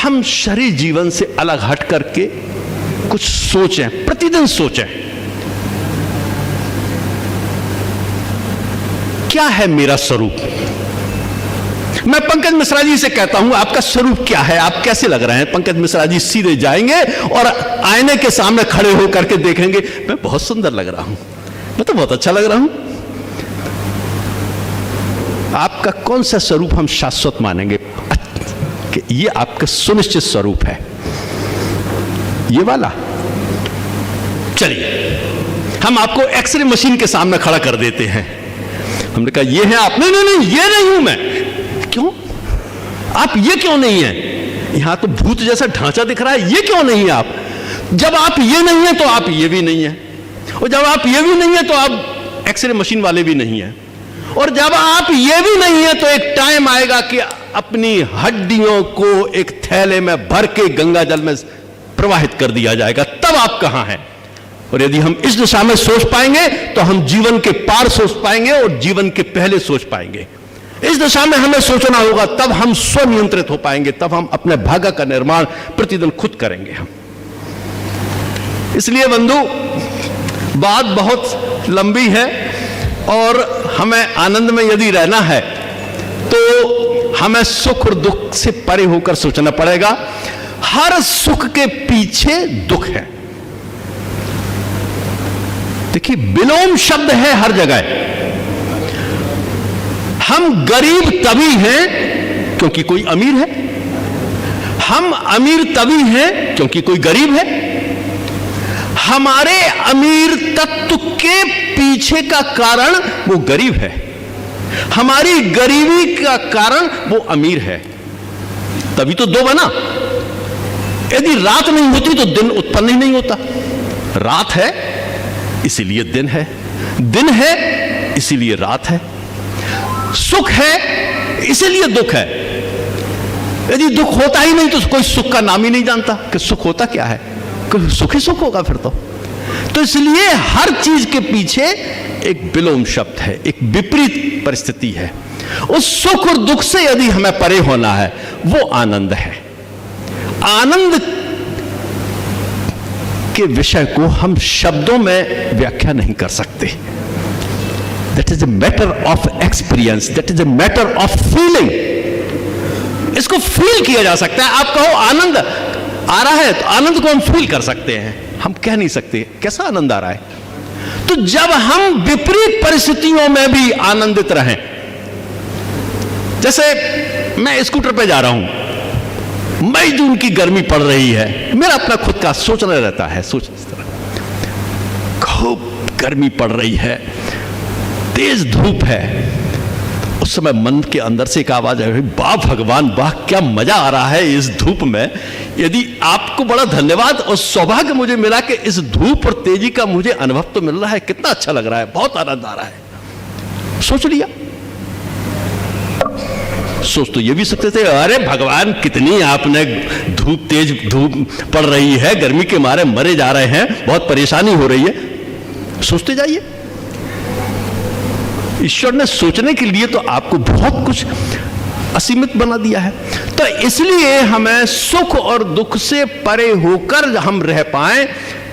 हम शरीर जीवन से अलग हट करके कुछ सोचें, प्रतिदिन सोचें, क्या है मेरा स्वरूप। मैं पंकज मिश्रा जी से कहता हूं आपका स्वरूप क्या है, आप कैसे लग रहे हैं। पंकज मिश्रा जी सीधे जाएंगे और आईने के सामने खड़े होकर के देखेंगे, मैं बहुत सुंदर लग रहा हूं, मैं तो बहुत अच्छा लग रहा हूं। आपका कौन सा स्वरूप हम शाश्वत मानेंगे कि ये आपका सुनिश्चित स्वरूप है, ये वाला। चलिए हम आपको एक्सरे मशीन के सामने खड़ा कर देते हैं। हमने कहा ये है आप, नहीं नहीं नहीं ये नहीं हूं मैं। क्यों आप ये क्यों नहीं है, यहां तो भूत जैसा ढांचा दिख रहा है, ये क्यों नहीं है आप। जब आप ये नहीं है तो आप ये भी नहीं है, और जब आप ये भी नहीं है तो आप एक्सरे मशीन वाले भी नहीं है, और जब आप ये भी नहीं है तो एक टाइम आएगा कि अपनी हड्डियों को एक थैले में भर के गंगा जल में प्रवाहित कर दिया जाएगा, तब आप कहां हैं। और यदि हम इस दिशा में सोच पाएंगे तो हम जीवन के पार सोच पाएंगे और जीवन के पहले सोच पाएंगे। इस दिशा में हमें सोचना होगा, तब हम स्वनियंत्रित हो पाएंगे, तब हम अपने भाग्य का निर्माण प्रतिदिन खुद करेंगे हम। इसलिए बंधु बात बहुत लंबी है और हमें आनंद में यदि रहना है तो हमें सुख और दुख से परे होकर सोचना पड़ेगा। हर सुख के पीछे दुख है। देखिए विलोम शब्द है हर जगह। हम गरीब तभी हैं क्योंकि कोई अमीर है, हम अमीर तभी हैं क्योंकि कोई गरीब है। हमारे अमीर तत्व के पीछे का कारण वो गरीब है, हमारी गरीबी का कारण वो अमीर है, तभी तो दो बना। यदि रात नहीं होती तो दिन उत्पन्न ही नहीं होता। रात है इसीलिए दिन है, दिन है इसीलिए रात है, सुख है इसीलिए दुख है। यदि दुख होता ही नहीं तो कोई सुख का नाम ही नहीं जानता कि सुख होता क्या है, कोई सुख ही सुख होगा फिर तो इसलिए हर चीज के पीछे एक विलोम शब्द है, एक विपरीत परिस्थिति है। उस सुख और दुख से यदि हमें परे होना है वो आनंद है। आनंद के विषय को हम शब्दों में व्याख्या नहीं कर सकते। That is a matter of experience, that is a matter of feeling. इसको फील किया जा सकता है। आप कहो आनंद आ रहा है तो आनंद को हम फील कर सकते हैं, हम कह नहीं सकते कैसा आनंद आ रहा है। तो जब हम विपरीत परिस्थितियों में भी आनंदित रहें, जैसे मैं स्कूटर पे जा रहा हूं, मई जून की गर्मी पड़ रही है, मेरा अपना खुद का सोचना रहता है, सोच इस तरह खूब गर्मी पड़ रही है, तेज धूप है। उस समय मन के अंदर से एक आवाज है, वाह भगवान वाह क्या मजा आ रहा है इस धूप में। यदि आपको बड़ा धन्यवाद और सौभाग्य मुझे मिला कि इस धूप और तेजी का मुझे अनुभव तो मिल रहा है, कितना अच्छा लग रहा है, बहुत आनंद आ रहा है। सोच लिया। सोच तो ये भी सकते थे, अरे भगवान कितनी आपने धूप, तेज धूप पड़ रही है, गर्मी के मारे मरे जा रहे हैं, बहुत परेशानी हो रही है। सोचते जाइए। ईश्वर ने सोचने के लिए तो आपको बहुत कुछ असीमित बना दिया है। तो इसलिए हमें सुख और दुख से परे होकर हम रह पाए,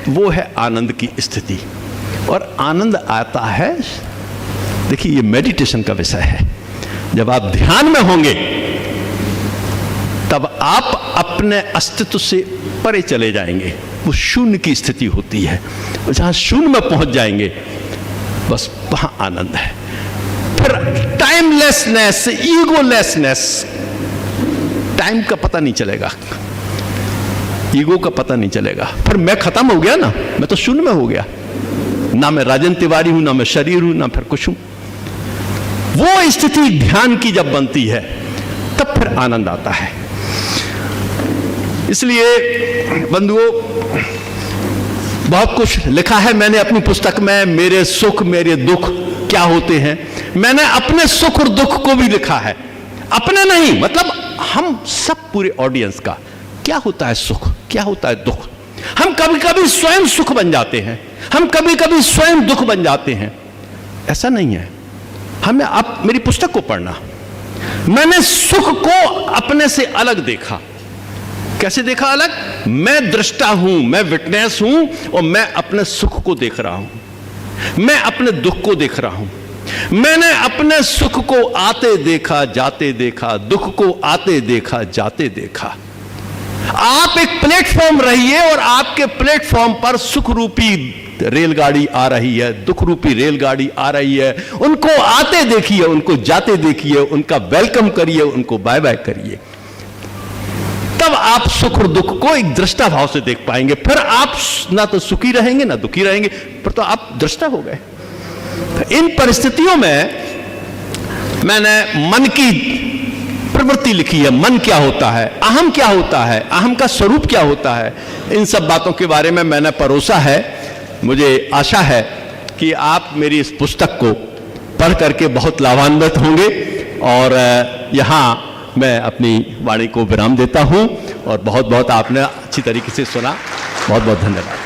वो है आनंद की स्थिति। और आनंद आता है, देखिए ये मेडिटेशन का विषय है। जब आप ध्यान में होंगे तब आप अपने अस्तित्व से परे चले जाएंगे। वो शून्य की स्थिति होती है, जहां शून्य में पहुंच जाएंगे बस वहां आनंद है। फिर टाइमलेसनेस, ईगोलेसनेस, टाइम का पता नहीं चलेगा, ईगो का पता नहीं चलेगा। फिर मैं खत्म हो गया ना, मैं तो शून्य में हो गया, ना मैं राजेंद्र तिवारी हूं, ना मैं शरीर हूं, ना फिर कुछ हूं। वो स्थिति ध्यान की जब बनती है तब फिर आनंद आता है। इसलिए बंधुओं बहुत कुछ लिखा है मैंने अपनी पुस्तक में, मेरे सुख मेरे दुख क्या होते हैं। मैंने अपने सुख और दुख को भी लिखा है, अपने नहीं, मतलब हम सब पूरे ऑडियंस का। क्या होता है सुख, क्या होता है दुख। हम कभी कभी स्वयं सुख बन जाते हैं, हम कभी कभी स्वयं दुख बन जाते हैं। ऐसा नहीं है। हमें आप मेरी पुस्तक को पढ़ना, मैंने सुख को अपने से अलग देखा, कैसे देखा अलग? मैं दृष्टा हूं, मैं विटनेस हूं और मैं अपने सुख को देख रहा हूं, मैं अपने दुख को देख रहा हूं। मैंने अपने सुख को आते देखा, जाते देखा, दुख को आते देखा, जाते देखा। आप एक प्लेटफॉर्म रहिए और आपके प्लेटफॉर्म पर सुख रूपी रेलगाड़ी आ रही है, दुख रूपी रेलगाड़ी आ रही है। उनको आते देखिए, उनको जाते देखिए, उनका वेलकम करिए, उनको बाय बाय करिए। तब आप सुख और दुख को एक दृष्टा भाव से देख पाएंगे। फिर आप ना तो सुखी रहेंगे ना दुखी रहेंगे, फिर तो आप दृष्टा हो गए। इन परिस्थितियों में मैंने मन की प्रवृत्ति लिखी है। मन क्या होता है, अहम क्या होता है, अहम का स्वरूप क्या होता है, इन सब बातों के बारे में मैंने परोसा है। मुझे आशा है कि आप मेरी इस पुस्तक को पढ़ करके बहुत लाभान्वित होंगे। और यहाँ मैं अपनी वाणी को विराम देता हूँ और बहुत बहुत आपने अच्छी तरीके से सुना। बहुत बहुत धन्यवाद।